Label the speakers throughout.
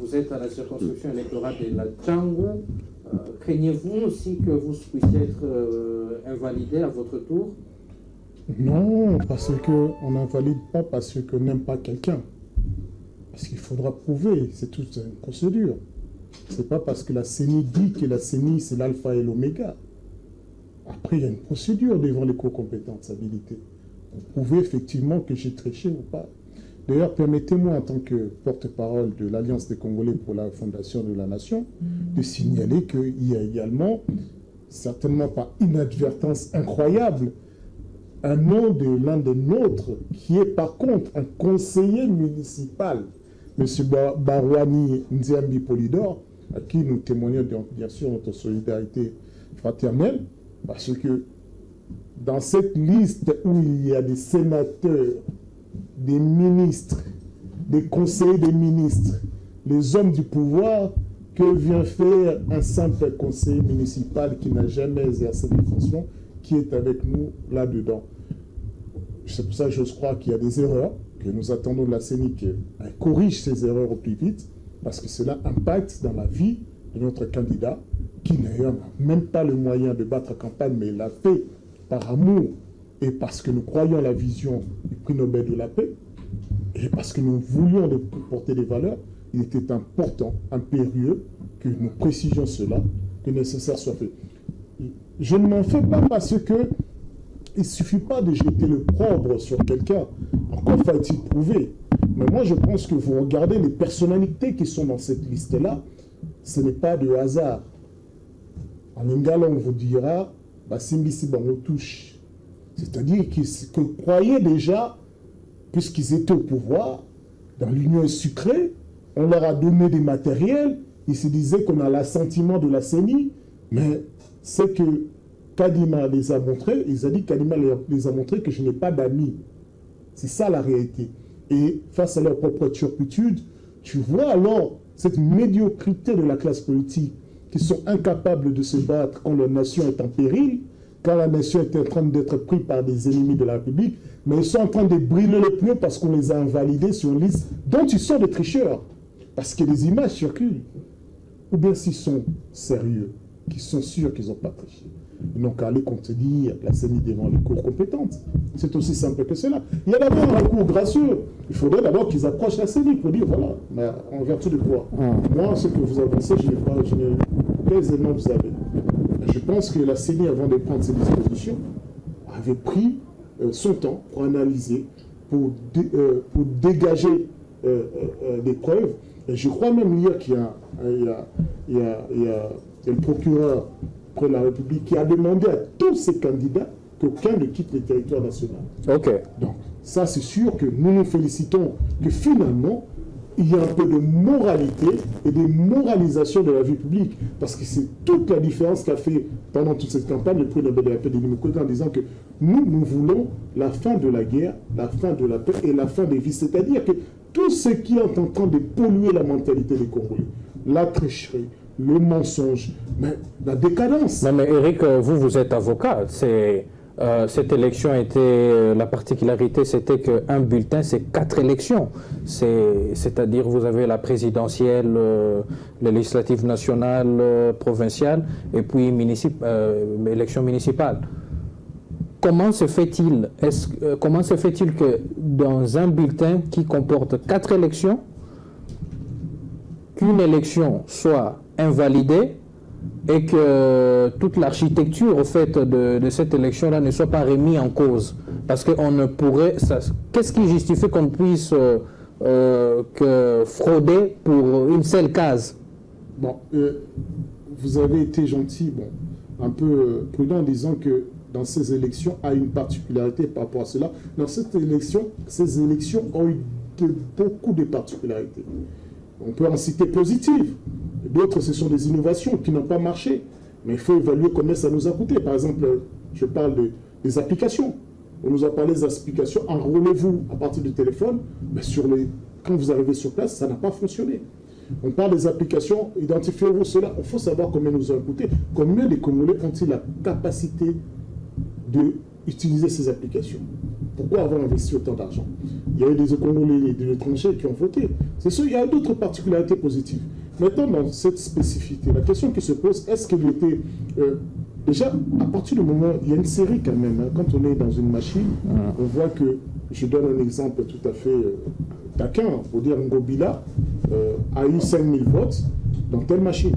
Speaker 1: vous êtes à la circonscription électorale de la Django. Craignez-vous aussi que vous puissiez être invalidé à votre tour?
Speaker 2: Non, parce qu'on n'invalide pas parce qu'on n'aime pas quelqu'un. Parce qu'il faudra prouver, c'est toute une procédure. C'est pas parce que la CENI dit que la CENI c'est l'alpha et l'oméga. Après, il y a une procédure devant les cours compétences habilités. Pour prouver effectivement que j'ai triché ou pas. D'ailleurs, permettez-moi en tant que porte-parole de l'Alliance des Congolais pour la Fondation de la Nation, de signaler qu'il y a également, certainement par inadvertance incroyable, un nom de l'un des nôtres, qui est par contre un conseiller municipal, M. Barouani Nziambi Polydor, à qui nous témoignons bien sûr notre solidarité fraternelle, parce que dans cette liste où il y a des sénateurs, des ministres, des conseillers des ministres, les hommes du pouvoir, que vient faire un simple conseiller municipal qui n'a jamais exercé des fonctions, qui est avec nous là-dedans. C'est pour ça que je crois qu'il y a des erreurs, que nous attendons de la CENI qu'elle corrige ces erreurs au plus vite, parce que cela impacte dans la vie de notre candidat, qui d'ailleurs n'a même pas le moyen de battre campagne, mais il l'a fait par amour et parce que nous croyons à la vision du prix Nobel de la paix, et parce que nous voulions porter des valeurs. Il était important, impérieux, que nous précisions cela, que le nécessaire soit fait. Je ne m'en fais pas parce que il ne suffit pas de jeter le propre sur quelqu'un. Encore faut-il prouver. Mais moi, je pense que vous regardez les personnalités qui sont dans cette liste-là, ce n'est pas de hasard. En lingala, on vous dira, Simbisi Bango touche. C'est-à-dire que croyaient déjà, puisqu'ils étaient au pouvoir, dans l'union sucrée, on leur a donné des matériels, ils se disaient qu'on a l'assentiment de la CENI, mais c'est que Kadima les a montrés, ils ont dit Kadima les a montré que je n'ai pas d'amis. C'est ça la réalité. Et face à leur propre turpitude, tu vois alors cette médiocrité de la classe politique qui sont incapables de se battre quand leur nation est en péril, quand la nation est en train d'être prise par des ennemis de la République, mais ils sont en train de brûler les pneus parce qu'on les a invalidés sur une liste dont ils sont des tricheurs. Parce que les images circulent. Ou bien s'ils sont sérieux, qu'ils sont sûrs qu'ils n'ont pas triché. Ils n'ont qu'à aller contredire la CENI devant les cours compétentes. C'est aussi simple que cela. Il y a d'abord un recours gracieux. Il faudrait d'abord qu'ils approchent la CENI pour dire, voilà, mais en vertu de quoi? Moi, ce que vous avancez, je n'ai pas, quels éléments vous avez? Je pense que la CENI, avant de prendre ses dispositions, avait pris son temps pour analyser, pour dégager des preuves. Et je crois même hier qu'il y a le procureur près de la République qui a demandé à tous ces candidats qu'aucun ne quitte le territoire national.
Speaker 3: Ok.
Speaker 2: Donc, ça, c'est sûr que nous nous félicitons que finalement, il y a un peu de moralité et de moralisation de la vie publique. Parce que c'est toute la différence qu'a fait pendant toute cette campagne le prix Nobel de la paix de Nimoukoudou en disant que nous voulons la fin de la guerre, la fin de la paix et la fin des vices. C'est-à-dire que tout ce qui est en train de polluer la mentalité des Congolais, la tricherie, le mensonge, mais la décadence.
Speaker 3: Non mais Eric, vous êtes avocat. Cette élection était, la particularité c'était qu'un bulletin c'est 4 élections. C'est-à-dire vous avez la présidentielle, les législatives nationales, provinciales et puis élection municipale. Comment se fait-il que dans un bulletin qui comporte 4 élections, qu'une élection soit invalidée et que toute l'architecture au fait de cette élection-là ne soit pas remise en cause? Parce qu'on ne pourrait... Qu'est-ce qui justifie qu'on puisse que frauder pour une seule case?
Speaker 2: Bon, vous avez été gentil, un peu prudent en disant que dans ces élections a une particularité par rapport à cela. Dans cette élection, ces élections ont eu beaucoup de particularités. On peut en citer positives. D'autres, ce sont des innovations qui n'ont pas marché. Mais il faut évaluer combien ça nous a coûté. Par exemple, je parle des applications. On nous a parlé des applications. Enrôlez-vous à partir du téléphone. Mais quand vous arrivez sur place, ça n'a pas fonctionné. On parle des applications. Identifiez-vous cela. Il faut savoir combien nous a coûté. Combien les Congolais ont-ils la capacité d'utiliser ces applications? Pourquoi avoir investi autant d'argent? Il y a eu des Congolais et des étrangers qui ont voté. C'est sûr, il y a d'autres particularités positives. Maintenant, dans cette spécificité, la question qui se pose, est-ce qu'il était... déjà, à partir du moment... Il y a une série quand même. Hein, quand on est dans une machine, on voit que... Je donne un exemple tout à fait taquin. Pour dire Ngobila a eu 5000 votes dans telle machine.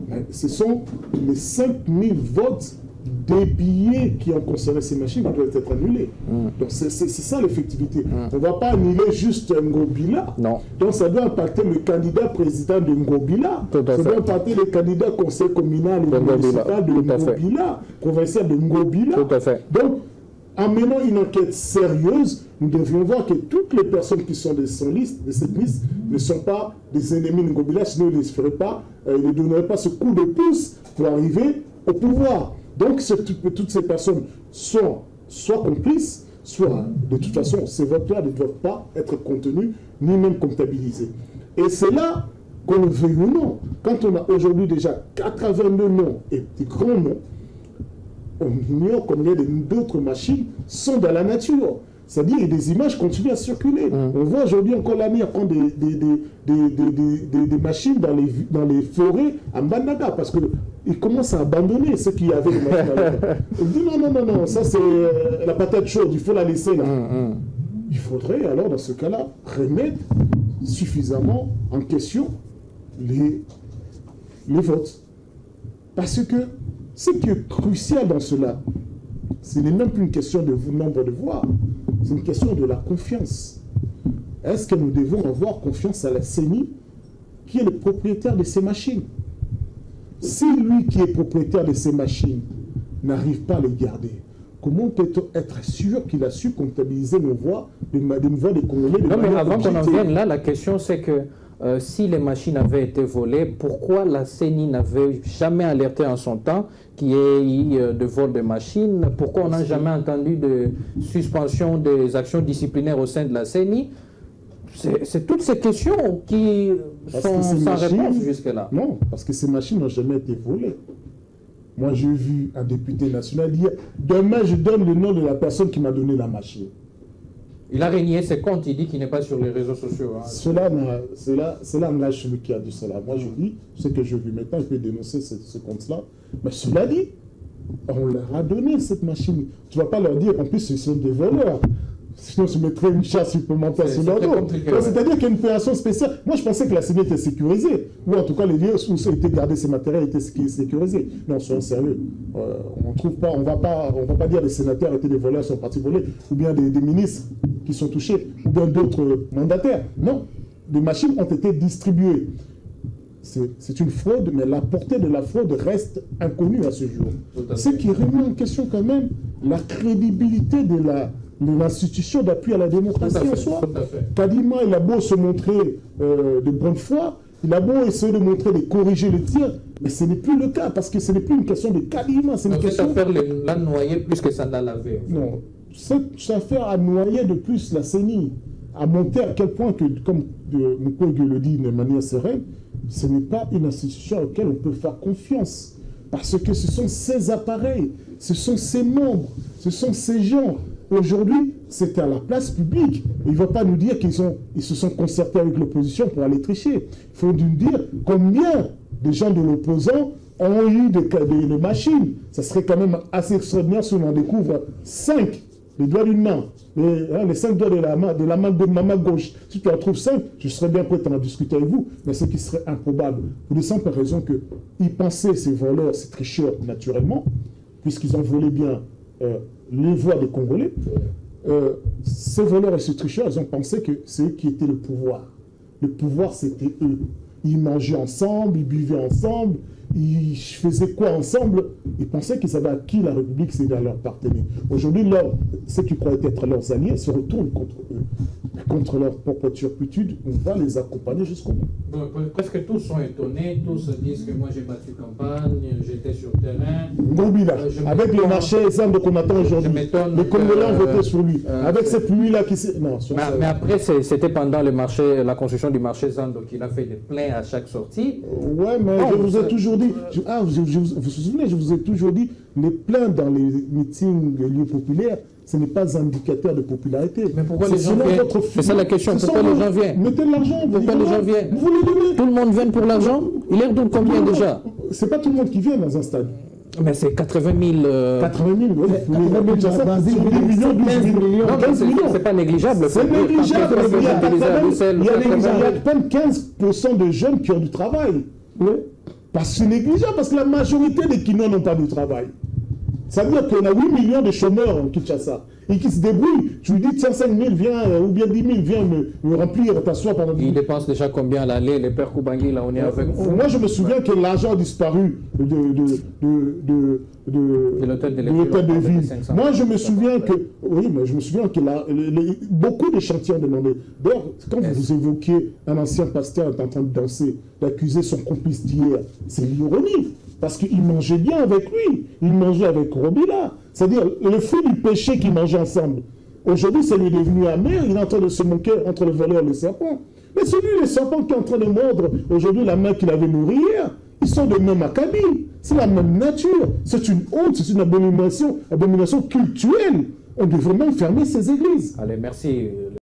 Speaker 2: Mais ce sont les 5000 votes des billets qui ont concerné ces machines qui doivent être annulés. Donc c'est ça l'effectivité. On ne va pas annuler juste Ngobila.
Speaker 3: Non.
Speaker 2: Donc ça doit impacter le candidat président de Ngobila. Ça doit impacter le candidat conseil communal et municipal de Ngobila, provincial de Ngobila.
Speaker 3: Tout à fait.
Speaker 2: Donc, en menant une enquête sérieuse, nous devrions voir que toutes les personnes qui sont de cette liste ne sont pas des ennemis de Ngobila, sinon ils ne donneraient pas ce coup de pouce pour arriver au pouvoir. Donc toutes ces personnes sont soit complices, soit de toute façon ces votes-là ne doivent pas être contenus ni même comptabilisés. Et c'est là qu'on le veuille ou non. Quand on a aujourd'hui déjà 82 noms et des grands noms, on ignore combien d'autres machines sont dans la nature. C'est-à-dire que des images continuent à circuler. On voit aujourd'hui encore l'année prendre des machines dans les forêts à Mbandaka parce qu'ils commencent à abandonner ceux qui avaient les machines. Ils disent non, ça c'est la patate chaude, il faut la laisser là. Il faudrait alors dans ce cas-là remettre suffisamment en question les votes. Parce que ce qui est crucial dans cela, ce n'est même plus une question de nombre de voix, c'est une question de la confiance. Est-ce que nous devons avoir confiance à la CENI qui est le propriétaire de ces machines? Si lui qui est propriétaire de ces machines n'arrive pas à les garder, comment peut-on être sûr qu'il a su comptabiliser nos voix, les voix des Congolais?
Speaker 3: Non, mais avant qu'on en vienne là, la question c'est que si les machines avaient été volées, pourquoi la CENI n'avait jamais alerté en son temps qu'il y ait eu de vol de machines? Pourquoi on n'a jamais entendu de suspension des actions disciplinaires au sein de la CENI? C'est toutes ces questions qui sont sans réponse jusque-là.
Speaker 2: Non, parce que ces machines n'ont jamais été volées. Moi, j'ai vu un député national dire « Demain, je donne le nom de la personne qui m'a donné la machine ».
Speaker 3: Il a régné ses comptes, il dit qu'il n'est pas sur les réseaux sociaux. Hein.
Speaker 2: C'est là celui qui a dit cela. Moi, je dis, ce que je vis maintenant, je peux dénoncer ce compte-là. Mais cela dit, on leur a donné cette machine. Tu ne vas pas leur dire, en plus, ce sont des voleurs. Sinon, je mettrais une charge supplémentaire sur leur dos. C'est-à-dire qu'il y a une opération spéciale. Moi, je pensais que la CENI était sécurisée. Ou en tout cas, les lieux où étaient gardés ces matériels étaient sécurisés. Non, soyons sérieux. On trouve pas, on va pas dire que les sénateurs étaient des voleurs, sont partis voler, ou bien des ministres qui sont touchés, ou bien d'autres mandataires. Non, des machines ont été distribuées. C'est une fraude, mais la portée de la fraude reste inconnue à ce jour. Ce qui remet en question quand même la crédibilité de l'institution d'appui à la démocratie en soi. Kadima, il a beau se montrer de bonne foi, il a beau essayer de montrer, de corriger le tir, mais ce n'est plus le cas, parce que ce n'est plus une question de Kadima, c'est une question...
Speaker 3: Cette affaire l'a noyé plus que ça n'a lavé.
Speaker 2: Non, cette affaire a noyé de plus la CENI, a monté à quel point que, comme Mukwege le dit de manière sereine, ce n'est pas une institution à laquelle on peut faire confiance, parce que ce sont ces appareils, ce sont ces membres, ce sont ces gens. Aujourd'hui, c'est à la place publique. Il ne va pas nous dire qu'ils se sont concertés avec l'opposition pour aller tricher. Il faut nous dire combien de gens de l'opposant ont eu des machines. Ça serait quand même assez extraordinaire si on en découvre 5, les doigts d'une main, les 5 doigts de la main de ma main gauche. Si tu en trouves 5, je serais bien prêt à en discuter avec vous, mais ce qui serait improbable. Pour la simple raison qu'ils pensaient, ces voleurs, ces tricheurs, naturellement, puisqu'ils ont volé bien les voix des Congolais, ces voleurs et ces tricheurs, ils ont pensé que c'est eux qui étaient le pouvoir. Le pouvoir, c'était eux. Ils mangeaient ensemble, ils buvaient ensemble, ils faisaient quoi ensemble? Ils pensaient qu'ils avaient acquis la République, c'est-à-dire leur appartenir. Aujourd'hui, ceux qui croyaient être leurs alliés se retournent contre eux. Contre leur propre turpitude, on va les accompagner jusqu'au bout.
Speaker 3: Bon, presque tous sont étonnés, tous disent que moi j'ai battu campagne, j'étais sur le terrain.
Speaker 2: Ngobila, avec le marché exemple qu'on attend aujourd'hui, les Congolais ont voté sur lui. Avec cette pluie-là qui s'est... Non,
Speaker 3: mais après, c'était pendant le marché, la construction du marché Zando qu'il a fait des plaintes à chaque sortie.
Speaker 2: Ouais, mais je vous ai toujours dit, vous vous souvenez, je vous ai toujours dit, les plaintes dans les meetings, les lieux populaires, ce n'est pas un indicateur de popularité.
Speaker 3: Mais pourquoi les gens viennent? C'est ça la question, pourquoi les gens viennent?
Speaker 2: Mettez de l'argent.
Speaker 3: Pourquoi les gens viennent?
Speaker 2: Vous voulez donner?
Speaker 3: Tout le monde vient pour l'argent? Il est redonne combien déjà?
Speaker 2: C'est pas tout le monde qui vient dans un stade.
Speaker 3: Mais c'est 80 000...
Speaker 2: 80 000, oui.
Speaker 4: 80 000 dans une ville, 15 millions.
Speaker 3: Non,
Speaker 2: 15 millions.
Speaker 3: c'est pas négligeable.
Speaker 2: C'est négligeable. Il y a
Speaker 3: Il
Speaker 2: à peine 15% de jeunes qui ont du travail. Parce que c'est négligeable, parce que la majorité des Kinois n'ont pas de travail. Ça veut dire qu'on a 8 millions de chômeurs en Kinshasa et qui se débrouillent. Je lui dis, tiens, 5 000, viens, ou bien 10 000, viens me remplir ta soie pendant 10 000.
Speaker 3: Ils dépensent déjà combien l'année, les pères Koubangi, là, on est avec vous.
Speaker 2: Moi, je me souviens que l'argent a disparu de l'hôtel de ville. Moi, je me souviens que, oui, mais je me souviens que beaucoup de chantiers ont demandé. D'ailleurs, quand vous évoquiez un ancien pasteur en train de danser, d'accuser son complice d'hier, c'est l'ironie. Parce qu'il mangeait bien avec lui. Il mangeait avec Robila. C'est-à-dire, le fruit du péché qu'ils mangeaient ensemble. Aujourd'hui, c'est lui devenu amer. Il est en train de se moquer entre le voleur et le serpent. Mais celui, le serpent qui est en train de mordre aujourd'hui la main qu'il avait nourrie hier, ils sont de même acabit. C'est la même nature. C'est une honte, c'est une abomination culturelle. On devrait même fermer ces églises.
Speaker 3: Allez, merci.